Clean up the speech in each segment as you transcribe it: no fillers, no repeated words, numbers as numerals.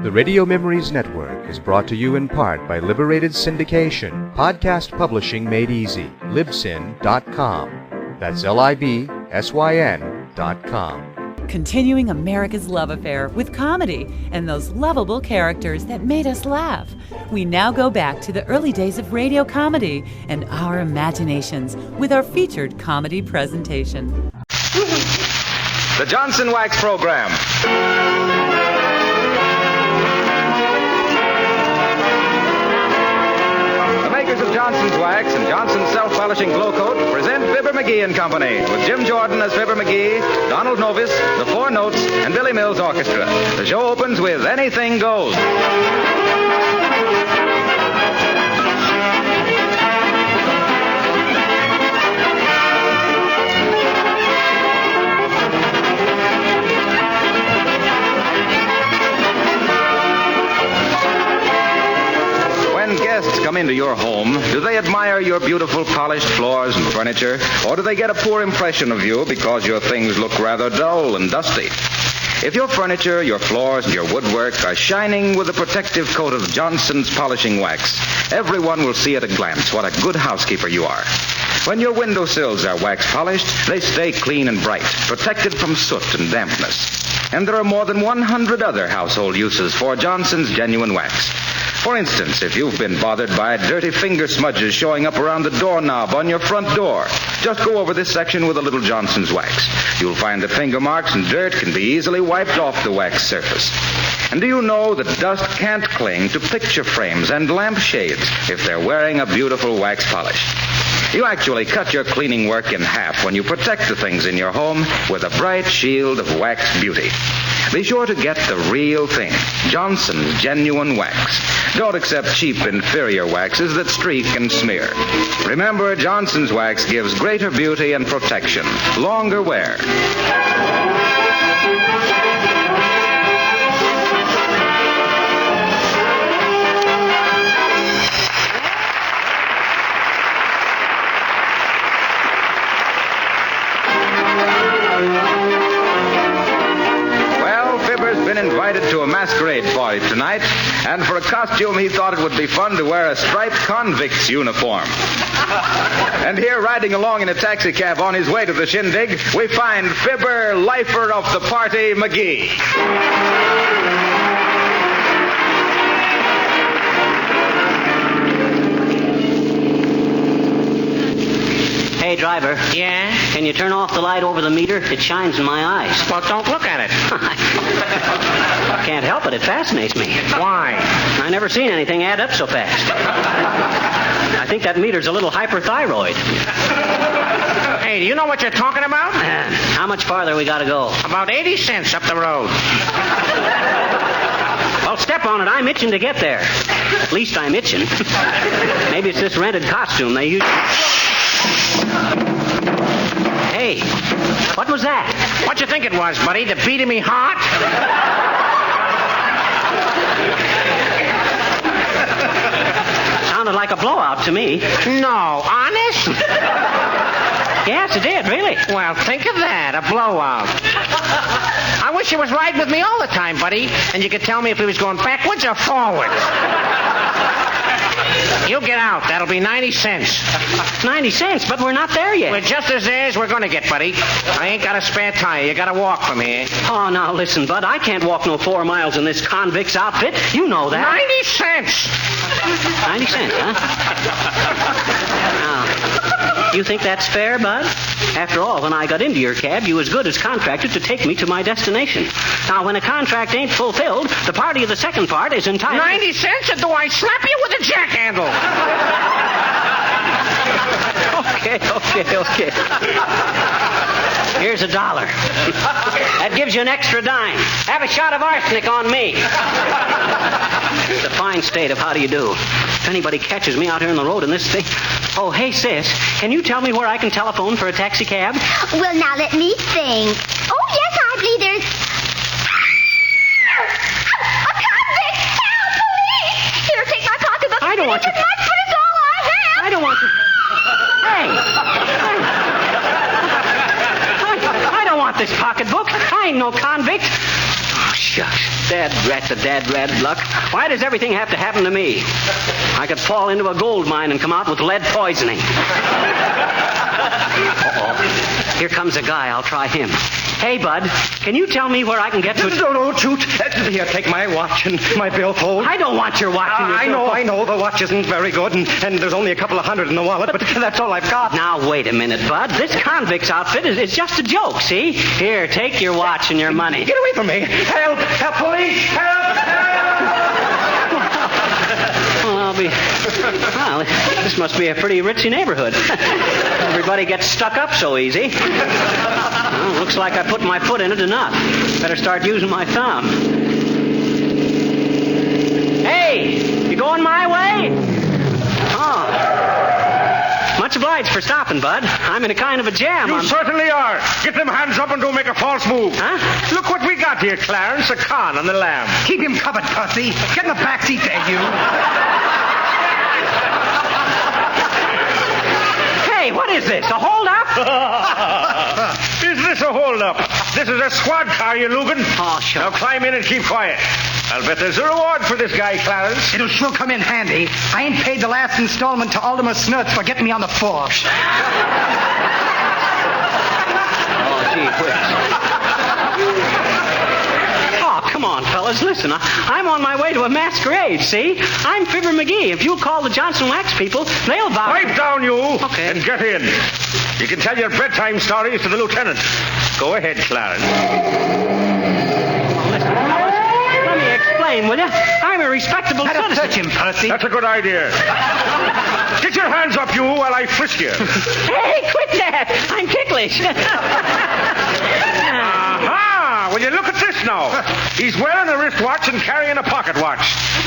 The Radio Memories Network is brought to you in part by Liberated Syndication, podcast publishing made easy, libsyn.com. That's LIBSYN.com. Continuing America's love affair with comedy and those lovable characters that made us laugh. We now go back to the early days of radio comedy and our imaginations with our featured comedy presentation. The Johnson Wax Program. The makers of Johnson's Wax and Johnson's Self-Polishing Glow Coat present Fibber McGee and Company with Jim Jordan as Fibber McGee, Donald Novis, the Four Notes, and Billy Mills Orchestra. The show opens with Anything Goes. Guests come into your home, do they admire your beautiful polished floors and furniture, or do they get a poor impression of you because your things look rather dull and dusty? If your furniture, your floors, and your woodwork are shining with a protective coat of Johnson's polishing wax, everyone will see at a glance what a good housekeeper you are. When your windowsills are wax polished, they stay clean and bright, protected from soot and dampness. And there are more than 100 other household uses for Johnson's genuine wax. For instance, if you've been bothered by dirty finger smudges showing up around the doorknob on your front door, just go over this section with a little Johnson's wax. You'll find that finger marks and dirt can be easily wiped off the wax surface. And do you know that dust can't cling to picture frames and lampshades if they're wearing a beautiful wax polish? You actually cut your cleaning work in half when you protect the things in your home with a bright shield of wax beauty. Be sure to get the real thing, Johnson's genuine wax. Don't accept cheap, inferior waxes that streak and smear. Remember, Johnson's wax gives greater beauty and protection, longer wear. Invited to a masquerade party tonight, and for a costume he thought it would be fun to wear a striped convict's uniform. And here, riding along in a taxi cab on his way to the shindig, we find Fibber, lifer of the party, McGee. Hey, driver. Yeah? Can you turn off the light over the meter? It shines in my eyes. Well, don't look at it. Can't help it. It fascinates me. Why? I never seen anything add up so fast. I think that meter's a little hyperthyroid. Hey, do you know what you're talking about? How much farther we got to go? About 80 cents up the road. Well, step on it. I'm itching to get there. At least I'm itching. Maybe it's this rented costume they use. Hey, what was that? What you think it was, buddy? The beat of me heart? Sounded like a blowout to me. No, honest? Yes, it did, really. Well, think of that, a blowout. I wish you was riding with me all the time, buddy, and you could tell me if he was going backwards or forwards. You get out. That'll be 90 cents. 90 cents? But we're not there yet. We're just as there as we're going to get, buddy. I ain't got a spare tire. You got to walk from here. Oh, now listen, Bud. I can't walk no 4 miles in this convict's outfit. You know that. 90 cents. 90 cents, huh? Now, you think that's fair, Bud? After all, when I got into your cab, you as good as contracted to take me to my destination. Now, when a contract ain't fulfilled, the party of the second part is entitled... 90 cents, or do I slap you with a jack handle? Okay. Here's $1. That gives you an extra dime. Have a shot of arsenic on me. It's a fine state of how do you do. If anybody catches me out here on the road in this thing... Oh, hey, sis, can you tell me where I can telephone for a taxi cab? Well, now let me think. Oh, yes, I believe there's... A convict! Help, police! Here, take my pocketbook. I don't want you... It's much, but it's all I have. I don't want you... Hey! I don't want this pocketbook. I ain't no convict. Oh, shucks. There. Dad red luck. Why does everything have to happen to me? I could fall into a gold mine and come out with lead poisoning. Uh-oh. Here comes a guy. I'll try him. Hey, Bud, can you tell me where I can get to... No, Toot. Here, take my watch and my billfold. I don't want your watch. I know. The watch isn't very good, and there's only a couple of $100 in the wallet, but that's all I've got. Now, wait a minute, Bud. This convict's outfit is just a joke, see? Here, take your watch and your money. Get away from me. Help! Help, police! Help! Well, this must be a pretty ritzy neighborhood. Everybody gets stuck up so easy. Well, looks like I put my foot in it enough. Better start using my thumb. Hey, you going my way? Oh. Much obliged for stopping, Bud. I'm in a kind of a jam. You certainly are. Get them hands up and don't make a false move. Huh? Look what we got here, Clarence. A con on the lamb. Keep him covered, Pussy. Get in the back seat there, you. Hey, what is this? A hold-up? Is this a hold-up? This is a squad car, you Lugan. Oh, sure. Now climb in and keep quiet. I'll bet there's a reward for this guy, Clarence. It'll sure come in handy. I ain't paid the last installment to Alderman Snurts for getting me on the force. Oh, gee whiz. Oh, come on, fellas. Listen, I'm on my way to a masquerade, see? I'm Fibber McGee. If you'll call the Johnson Wax people, they'll vouch. Pipe down, you. Okay. And get in. You can tell your bedtime stories to the lieutenant. Go ahead, Clarence. Listen, fellas, let me explain, will you? I'm a respectable citizen. Touch him, Pussy. That's a good idea. Get your hands up, you, while I frisk you. Hey, quit that. I'm ticklish. Aha! Well, you look at this now. He's wearing a wristwatch and carrying a pocket watch.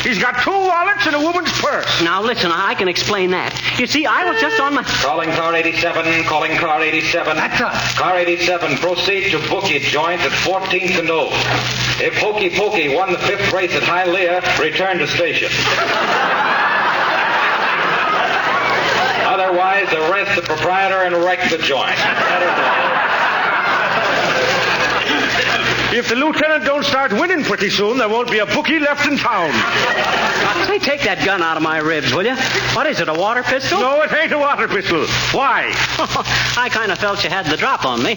He's got 2 wallets and a woman's purse. Now, listen, I can explain that. You see, I was just on my... Calling car 87, calling car 87. That's us. Car 87, proceed to Bookie Joint at 14th and O. If Hokey Pokey won the 5th race at Hialeah, return to station. Otherwise, arrest the proprietor and wreck the joint. If the lieutenant don't start winning pretty soon, there won't be a bookie left in town. Say, take that gun out of my ribs, will you? What is it, a water pistol? No, it ain't a water pistol. Why? I kind of felt you had the drop on me.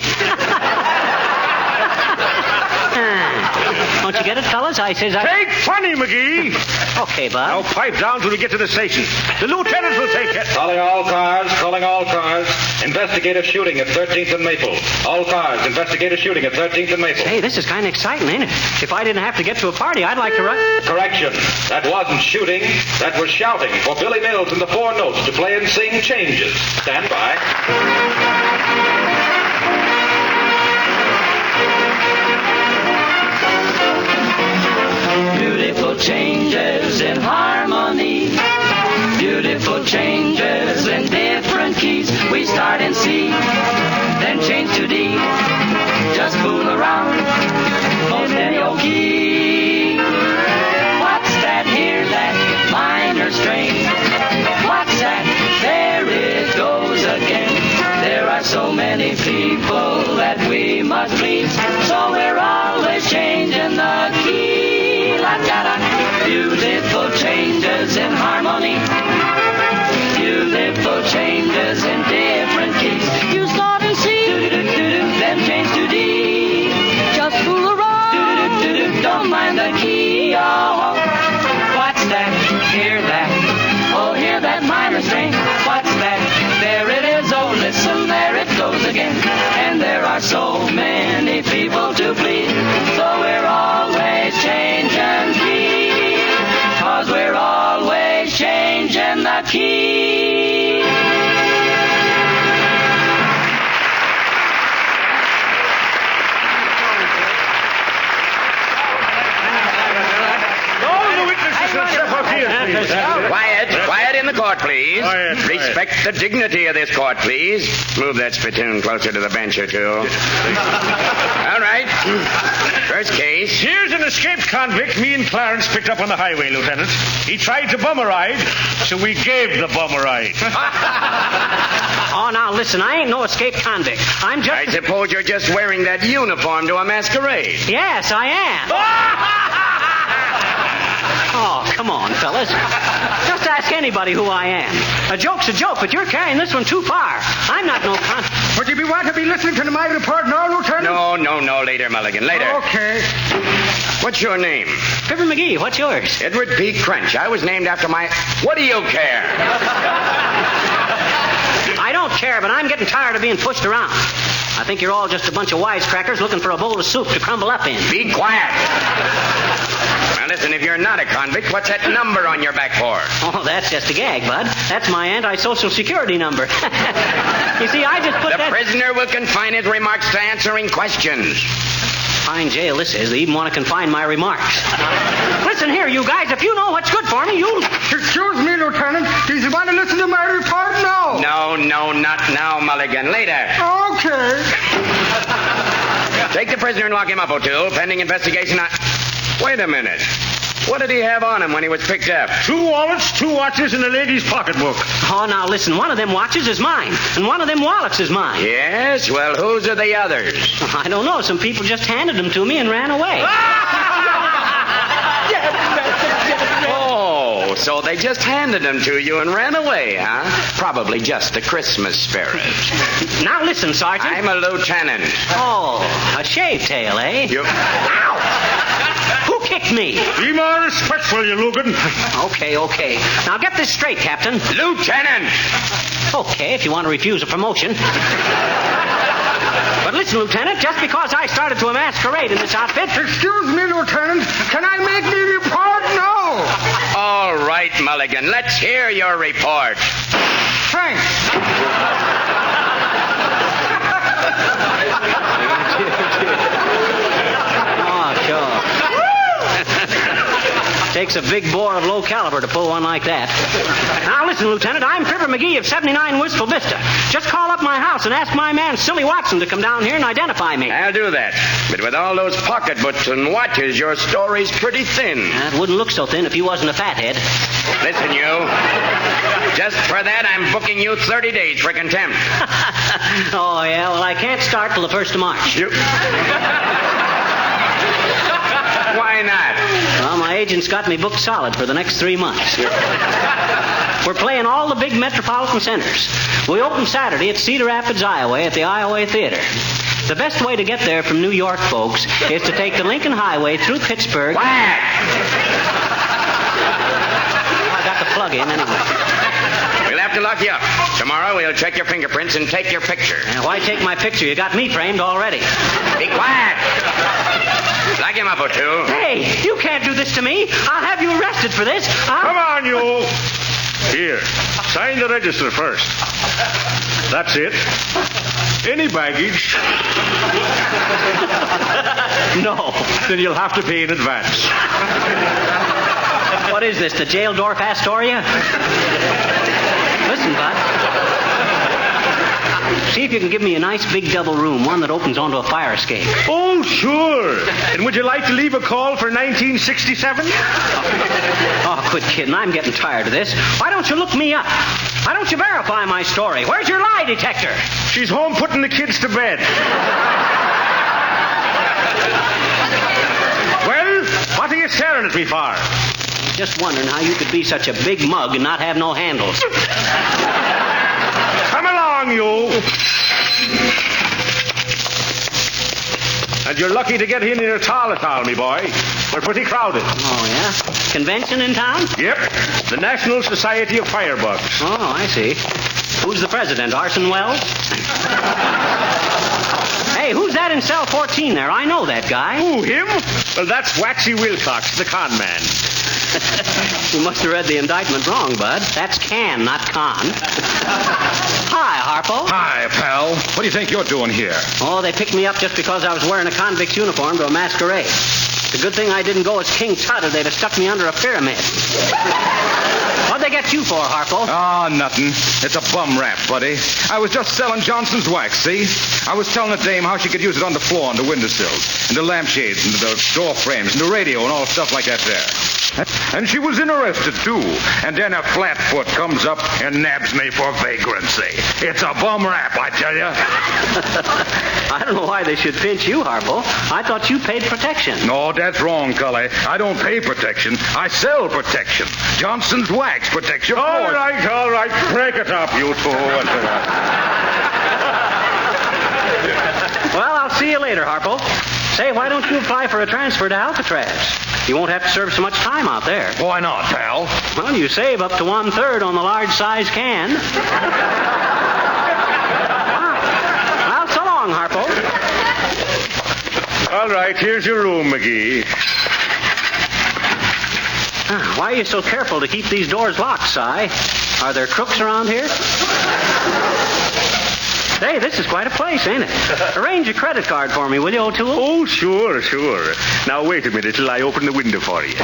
Don't you get it, fellas? Take funny, McGee. Okay, Bud. Now pipe down till we get to the station. The lieutenant will take it. Calling all cars, calling all cars. Investigative shooting at 13th and Maple. All cars, investigative shooting at 13th and Maple. Hey, this is kind of exciting, ain't it? If I didn't have to get to a party, I'd like to run... Correction. That wasn't shooting. That was shouting for Billy Mills and the 4 Notes to play and sing Changes. Stand by. Beautiful changes in harmony. Beautiful changes in different keys. We start in C, then change to D. Just fool around, most any old key. What's that here, that minor strain? What's that? There it goes again. There are so many people that we must please, so we're always changing the key. Beautiful changes in harmony. Beautiful changes in different keys. You start in C, then change to D. Just fool around, don't mind the key. Oh, what's that? Hear that? Oh, hear that minor strain. What's that? There it is. Oh, listen, there it goes again. And there are so many people to please, so we're always changing keys. 'Cause we're always changing the key. All the witnesses will step up here, please. Quiet in the court, please. Quiet. Respect the dignity of this court, please. Move that spittoon closer to the bench or two. All right. First case. Here's an escaped convict me and Clarence picked up on the highway, Lieutenant. He tried to bum a ride, so we gave the bum a ride. Oh, now, listen, I ain't no escaped convict. I'm just... I suppose you're just wearing that uniform to a masquerade. Yes, I am. come on, fellas. Just ask anybody who I am. A joke's a joke, but you're carrying this one too far. I'm not no con... Would you want to be listening to my report now, Lieutenant? No. Later, Mulligan. Later. Okay. What's your name? Fibber McGee, what's yours? Edward P. Crunch. I was named after my... What do you care? I don't care, but I'm getting tired of being pushed around. I think you're all just a bunch of wisecrackers looking for a bowl of soup to crumble up in. Be quiet. Now listen, if you're not a convict, what's that number on your back for? Oh, that's just a gag, Bud. That's my anti-social security number. You see, I just put The prisoner will confine his remarks to answering questions. Fine jail this is. They even want to confine my remarks. Listen here, you guys. If you know what's good for me, you... Excuse me, Lieutenant. Do you want to listen to my report now? No, not now, Mulligan. Later. Okay. Take the prisoner and lock him up, O'Toole, pending investigation on... Wait a minute. What did he have on him when he was picked up? 2 wallets, 2 watches, and a lady's pocketbook. Oh, now listen. One of them watches is mine, and one of them wallets is mine. Yes? Well, whose are the others? I don't know. Some people just handed them to me and ran away. Oh, so they just handed them to you and ran away, huh? Probably just the Christmas spirit. Now listen, Sergeant. I'm a lieutenant. Oh, a shave tail, eh? You... Ow! Who kicked me? Be more respectful, you Lugan. Okay. Now get this straight, Captain. Lieutenant! Okay, if you want to refuse a promotion. But listen, Lieutenant, just because I started to a masquerade in this outfit... Excuse me, Lieutenant. Can I make me report now? All right, Mulligan. Let's hear your report. Thanks. Oh, sure. Takes a big bore of low caliber to pull one like that. Now, listen, Lieutenant, I'm Fibber McGee of 79 Wistful Vista. Just call up my house and ask my man, Silly Watson, to come down here and identify me. I'll do that. But with all those pocketbooks and watches, your story's pretty thin. It wouldn't look so thin if you wasn't a fathead. Listen, you. Just for that, I'm booking you 30 days for contempt. Oh, yeah? Well, I can't start till the 1st of March. Why not? Well, my agent's got me booked solid for the next 3 months. We're playing all the big metropolitan centers. We open Saturday at Cedar Rapids, Iowa, at the Iowa Theater. The best way to get there from New York, folks, is to take the Lincoln Highway through Pittsburgh. Whack! I got the plug in anyway. We'll have to lock you up. Tomorrow we'll check your fingerprints and take your picture. Why take my picture? You got me framed already. Be quiet! Lock him up, O'Toole. Hey, you can't do this to me. I'll have you arrested for this. Come on, you. Here, sign the register first. That's it. Any baggage? No. Then you'll have to pay in advance. What is this, the Jaildorf Astoria? Listen, Bud. See if you can give me a nice big double room, one that opens onto a fire escape. Oh, sure. And would you like to leave a call for 1967? Oh, quit kidding. I'm getting tired of this. Why don't you look me up? Why don't you verify my story? Where's your lie detector? She's home putting the kids to bed. Well, what are you staring at me for? Just wondering how you could be such a big mug and not have no handles. Come along, you. And you're lucky to get in here at all, me boy. We're pretty crowded. Oh, yeah? Convention in town? Yep. The National Society of Firebugs. Oh, I see. Who's the president, Orson Welles? Hey, who's that in cell 14 there? I know that guy. Who, him? Well, that's Waxy Wilcox, the con man. You must have read the indictment wrong, Bud. That's can, not con. Hi, Harpo. Hi, pal. What do you think you're doing here? Oh, they picked me up just because I was wearing a convict's uniform to a masquerade. It's a good thing I didn't go as King Tut, or they'd have stuck me under a pyramid. What'd they get you for, Harpo? Oh, nothing. It's a bum rap, buddy. I was just selling Johnson's wax, see? I was telling the dame how she could use it on the floor, on the windowsills, and the lampshades, and the door frames, and the radio, and all stuff like that there. And she was interested, too. And then a flatfoot comes up and nabs me for vagrancy. It's a bum rap, I tell you. I don't know why they should pinch you, Harpo. I thought you paid protection. No, that's wrong, Cully. I don't pay protection. I sell protection. Johnson's Wax protection. All right. Break it up, you two. Well, I'll see you later, Harpo. Say, why don't you apply for a transfer to Alcatraz? You won't have to serve so much time out there. Why not, pal? Well, you save up to 1/3 on the large size can. Well, so long, Harpo. All right, here's your room, McGee. Why are you so careful to keep these doors locked, Si? Are there crooks around here? Hey, this is quite a place, ain't it? Arrange a credit card for me, will you, O'Toole? Oh, sure. Now, wait a minute till I open the window for you.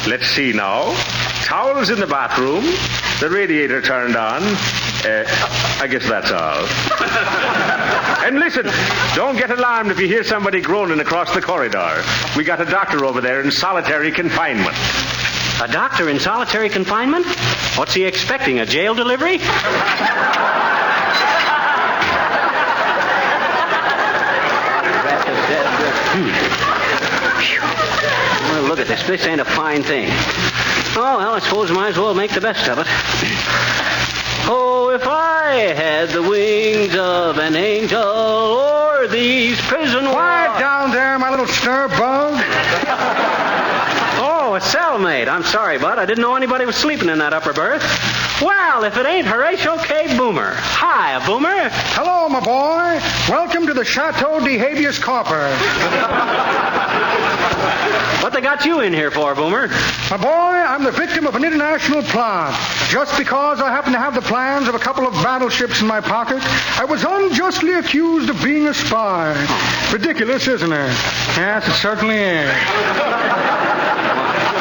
Let's see now. Towels in the bathroom. The radiator turned on. I guess that's all. And listen, don't get alarmed if you hear somebody groaning across the corridor. We got a doctor over there in solitary confinement. A doctor in solitary confinement? What's he expecting, a jail delivery? Well, look at this. This ain't a fine thing. Oh, well, I suppose I might as well make the best of it. Oh, if I had the wings of an angel or these prison walls... Quiet down there, my little stir bug. Oh, a cellmate. I'm sorry, Bud. I didn't know anybody was sleeping in that upper berth. Well, if it ain't Horatio K. Boomer. Hi, Boomer. Hello, my boy. Welcome to the Chateau de Habeas Corpus. What they got you in here for, Boomer? My boy, I'm the victim of an international plot. Just because I happen to have the plans of a couple of battleships in my pocket, I was unjustly accused of being a spy. Ridiculous, isn't it? Yes, it certainly is.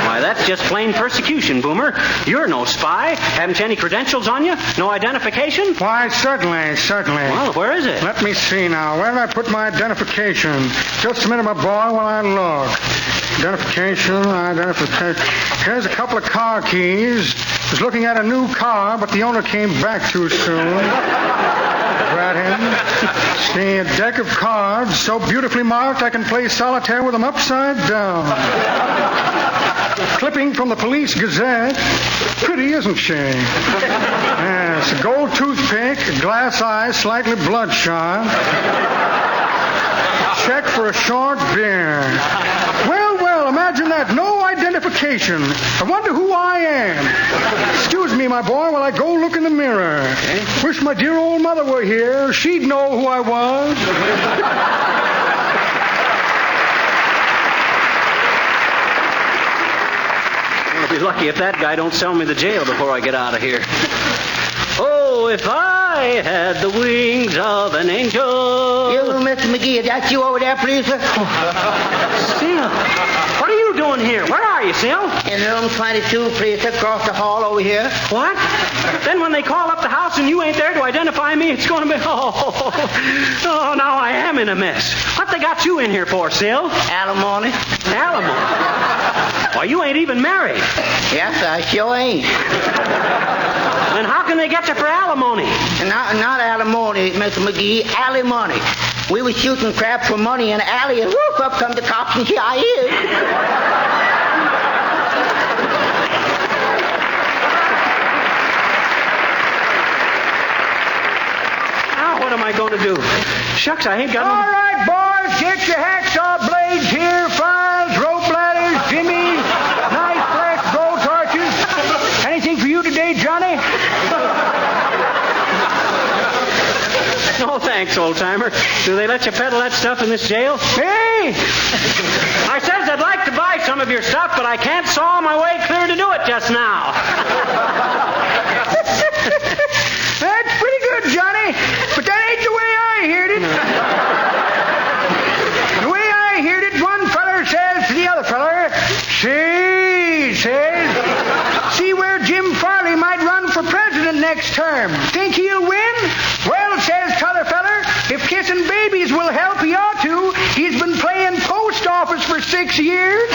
Why, that's just plain persecution, Boomer. You're no spy. Haven't you any credentials on you? No identification? Why, certainly. Well, where is it? Let me see now. Where did I put my identification? Just a minute, my boy, while I look. Identification. Here's a couple of car keys. Was looking at a new car, but the owner came back too soon. Rat him. See, a deck of cards so beautifully marked I can play solitaire with them upside down. Clipping from the Police Gazette. Pretty, isn't she? Yes, a gold toothpick, a glass eye, slightly bloodshot. Check for a short beer. Well, imagine that. No identification. I wonder who I am. Excuse me, my boy, while I go look in the mirror. Okay. Wish my dear old mother were here. She'd know who I was. I'll be lucky if that guy don't sell me to jail before I get out of here. Oh, if I had the wings of an angel. You, Mr. McGee, is that you over there, please, sir? Sil, what are you doing here? Where are you, Sil? In room 22, please, sir, across the hall over here. What? Then when they call up the house and you ain't there to identify me, it's going to be... Oh, now I am in a mess. What they got you in here for, Sil? Alimony. Alimony? Why, you ain't even married. Yes, I sure ain't. Then how can they get you for alimony? Not alimony, Mr. McGee. Alimony. We were shooting crap for money in the alley, and whoop, up come the cops, and here I is. Now what am I going to do? Shucks, I ain't got no... All right, boys, get your hacksaw blades here, files, rope ladders, jimmies, nice fresh blow torches. Anything for you today, Johnny? No, thanks, old-timer. Do they let you peddle that stuff in this jail? Hey! I says I'd like to buy some of your stuff, but I can't saw my way clear to do it just now. That's pretty good, Johnny, but that ain't the way I heard it. The way I heard it, one feller says to the other feller, see where Jim Farley might run for president next term. Think he'll win? Well, says t'other feller, if kissing babies will help, he ought to. He's been playing post office for 6 years.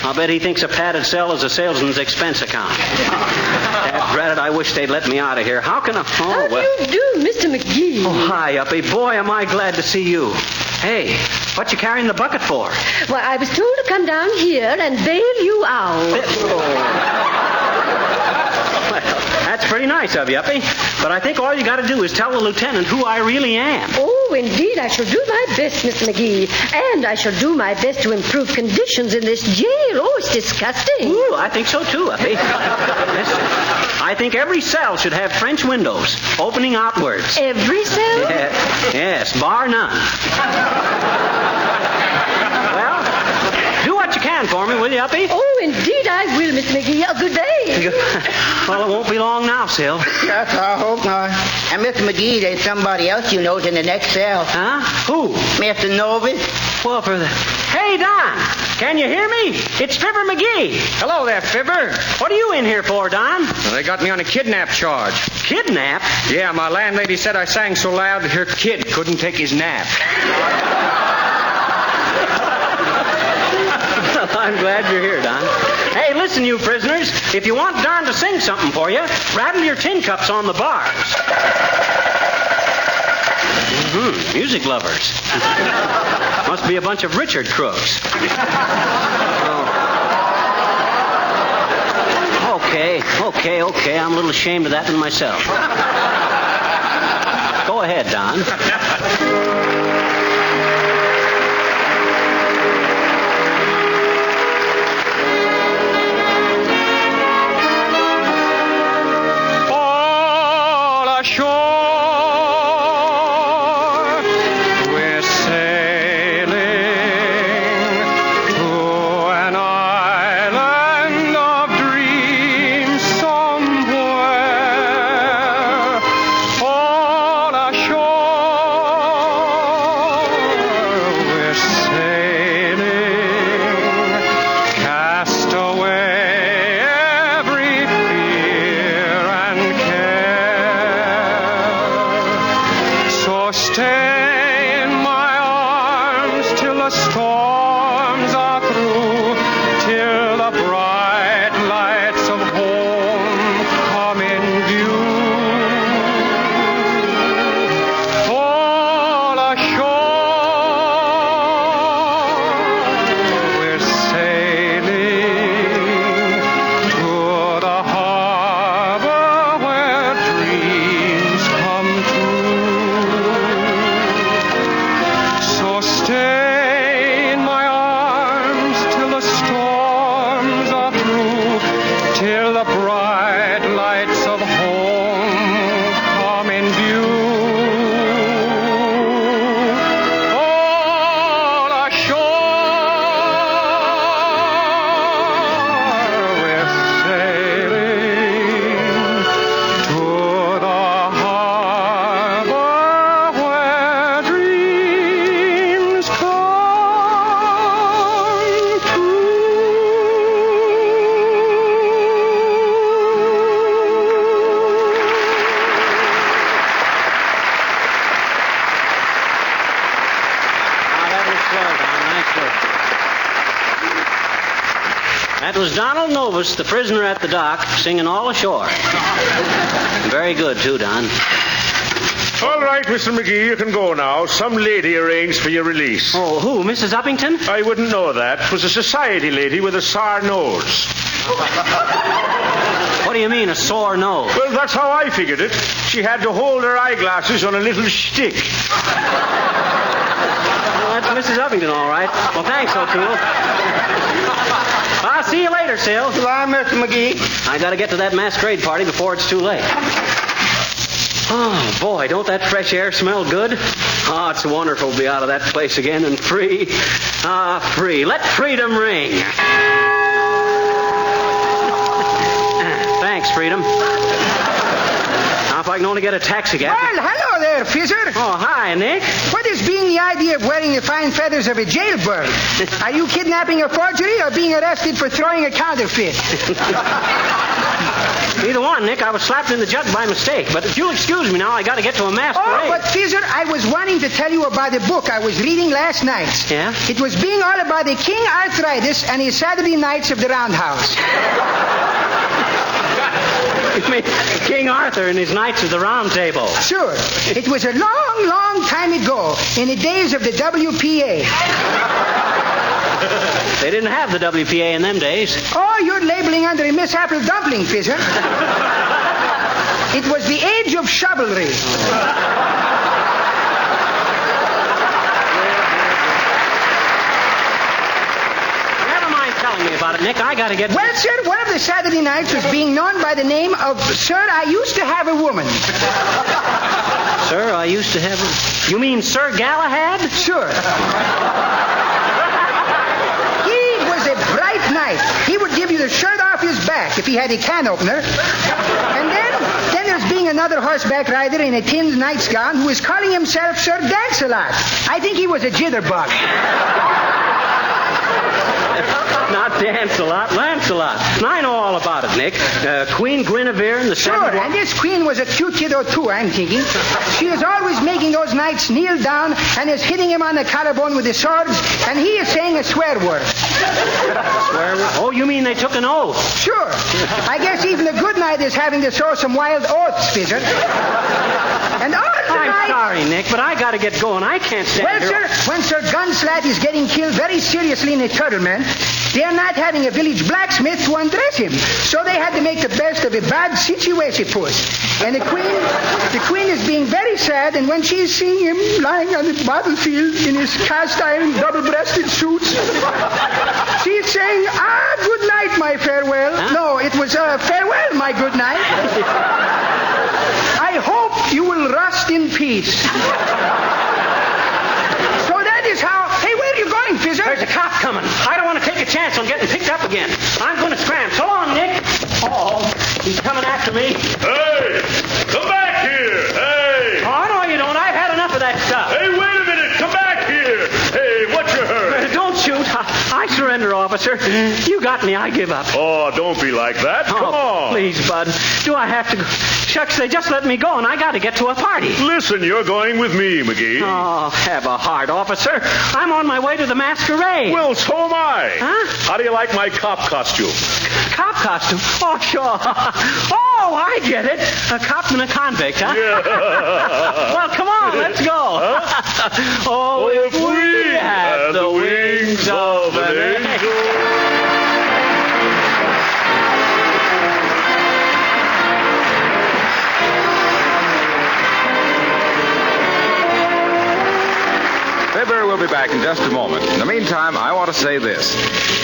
I'll bet he thinks a padded cell is a salesman's expense account. Drat it, I wish they'd let me out of here. How can I... How do you do, Mr. McGee? Oh, hi, Uppy. Boy, am I glad to see you. Hey, what you carrying the bucket for? Why, I was told to come down here and bail you out. That's pretty nice of you, Uppy. But I think all you got to do is tell the lieutenant who I really am. Oh, indeed, I shall do my best, Mr. McGee. And I shall do my best to improve conditions in this jail. Oh, it's disgusting. Ooh, I think so too, Uppy. Listen, I think every cell should have French windows opening outwards. Every cell? Yes, bar none. Well, do what you can for me, will you, Uppy? Oh, indeed I will, Mr. McGee. Good day. Well, it won't be long now, Sil. Yes, I hope not. And Mr. McGee, there's somebody else you know's in the next cell. Huh? Who? Mr. Novus. Well, for the... Hey, Don! Can you hear me? It's Fibber McGee. Hello there, Fibber. What are you in here for, Don? Well, they got me on a kidnap charge. Kidnap? Yeah, my landlady said I sang so loud that her kid couldn't take his nap. I'm glad you're here, Don. Hey, listen, you prisoners. If you want Don to sing something for you, rattle your tin cups on the bars. Music lovers. Must be a bunch of Richard crooks. Okay. I'm a little ashamed of that one myself. Go ahead, Don. That was Donald Novus, the prisoner at the dock, singing All Ashore. Very good, too, Don. All right, Mr. McGee, you can go now. Some lady arranged for your release. Oh, who? Mrs. Uppington? I wouldn't know that. It was a society lady with a sour nose. What do you mean, a sore nose? Well, that's how I figured it. She had to hold her eyeglasses on a little stick. Well, that's Mrs. Uppington, all right. Well, thanks, O'Toole. I'll see you later, Sil. Goodbye, Mr. McGee. I got to get to that masquerade party before it's too late. Oh, boy, don't that fresh air smell good? Oh, it's wonderful to be out of that place again and free. Free. Let freedom ring. Thanks, freedom. Now, if I can only get a taxi cab. Well, hello there, Fizzer. Oh, hi, Nick. What is being the idea of wearing the fine feathers of a jailbird? Are you kidnapping a forgery or being arrested for throwing a counterfeit? Either one, Nick. I was slapped in the jug by mistake. But if you'll excuse me now, I got to get to a masquerade. Oh, but Fizzer, I was wanting to tell you about a book I was reading last night. Yeah? It was being all about the King Arthritis and his Saturday nights of the Roundhouse. You mean King Arthur and his Knights of the Round Table? Sure. It was a long, long time ago, in the days of the WPA. They didn't have the WPA in them days. Oh, you're labeling under a Miss Apple dumpling, Fizzer. It was the age of chivalry. Telling me about it, Nick. I got to get... Well, sir, one of the Saturday nights was being known by the name of Sir, I Used to Have a Woman. Sir, I used to have a... You mean Sir Galahad? Sure. He was a bright knight. He would give you the shirt off his back if he had a can opener. And then there's being another horseback rider in a tin nightgown who is calling himself Sir Dance-A-Lot. I think he was a jitterbug. Not Dance-A-Lot, Lance-A-Lot. And I know all about it, Nick. Queen Guinevere and the Sure, Seven... and this queen was a cute kiddo, too, I'm thinking. She is always making those knights kneel down and is hitting him on the collarbone with the swords, and he is saying a swear word. Swear word? Oh, you mean they took an oath? Sure. I guess even a good knight is having to throw some wild oaths, Fizzer. And all the I'm sorry, Nick, but I got to get going. I can't stand Well, here. sir, when Sir Gunslat is getting killed very seriously in a Turtleman, they are not having a village blacksmith to undress him. So they had to make the best of a bad situation, puss. And the queen is being very sad, and when she's seeing him lying on the battlefield in his cast-iron double-breasted suits, she's saying, good night, my farewell. Huh? No, it was, farewell, my good night. I hope you will rust in peace. So that is how... Hey, where are you going, Fizzer? There's a cop coming. I don't want to take a chance on getting picked up again. I'm going to scram. So long, Nick. Oh, he's coming after me. Hey! Come back here! Hey! Oh, no, you don't. I've had enough of that stuff. Hey, wait a minute! Come back here! Hey, what's your hurry? Don't shoot. I surrender, officer. You got me. I give up. Oh, don't be like that. Come on. Please, Bud. Do I have to go? Shucks, they just let me go, and I got to get to a party. Listen, you're going with me, McGee. Oh, have a heart, officer. I'm on my way to the masquerade. Well, so am I. Huh? How do you like my cop costume? Cop costume? Oh, sure. Oh, I get it. A cop and a convict, huh? Yeah. Well, come on, let's go. Huh? Oh, if we had the wings of an angel. Fibber will be back in just a moment. In the meantime, I want to say this.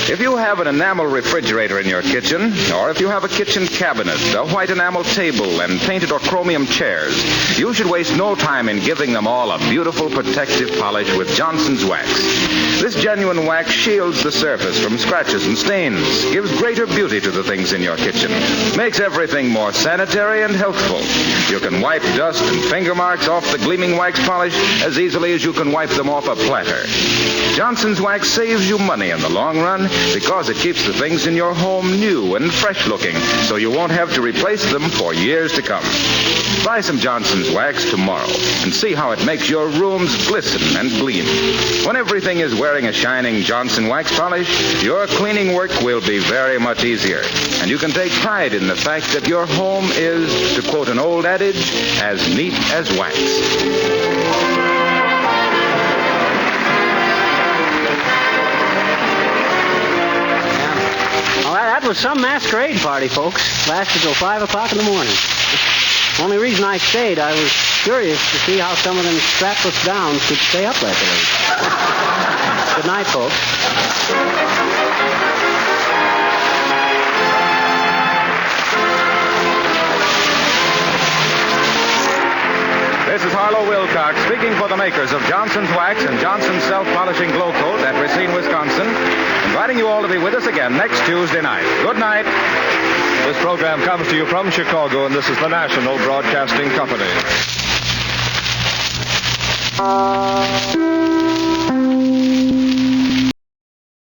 If you have an enamel refrigerator in your kitchen, or if you have a kitchen cabinet, a white enamel table, and painted or chromium chairs, you should waste no time in giving them all a beautiful protective polish with Johnson's Wax. This genuine wax shields the surface from scratches and stains, gives greater beauty to the things in your kitchen, makes everything more sanitary and healthful. You can wipe dust and finger marks off the gleaming wax polish as easily as you can wipe them off a platter. Johnson's Wax saves you money in the long run because it keeps the things in your home new and fresh looking, so you won't have to replace them for years to come. Buy some Johnson's Wax tomorrow and see how it makes your rooms glisten and gleam. When everything is wearing a shining Johnson Wax polish, your cleaning work will be very much easier. And you can take pride in the fact that your home is, to quote an old adage, as neat as wax. Well, that was some masquerade party, folks. Lasted till 5 o'clock in the morning. Only reason I stayed, I was curious to see how some of them strapless gowns could stay up that late. Good night, folks. This is Harlow Wilcox speaking for the makers of Johnson's Wax and Johnson's Self-Polishing Glow Coat at Racine, Wisconsin, inviting you all to be with us again next Tuesday night. Good night. This program comes to you from Chicago, and this is the National Broadcasting Company.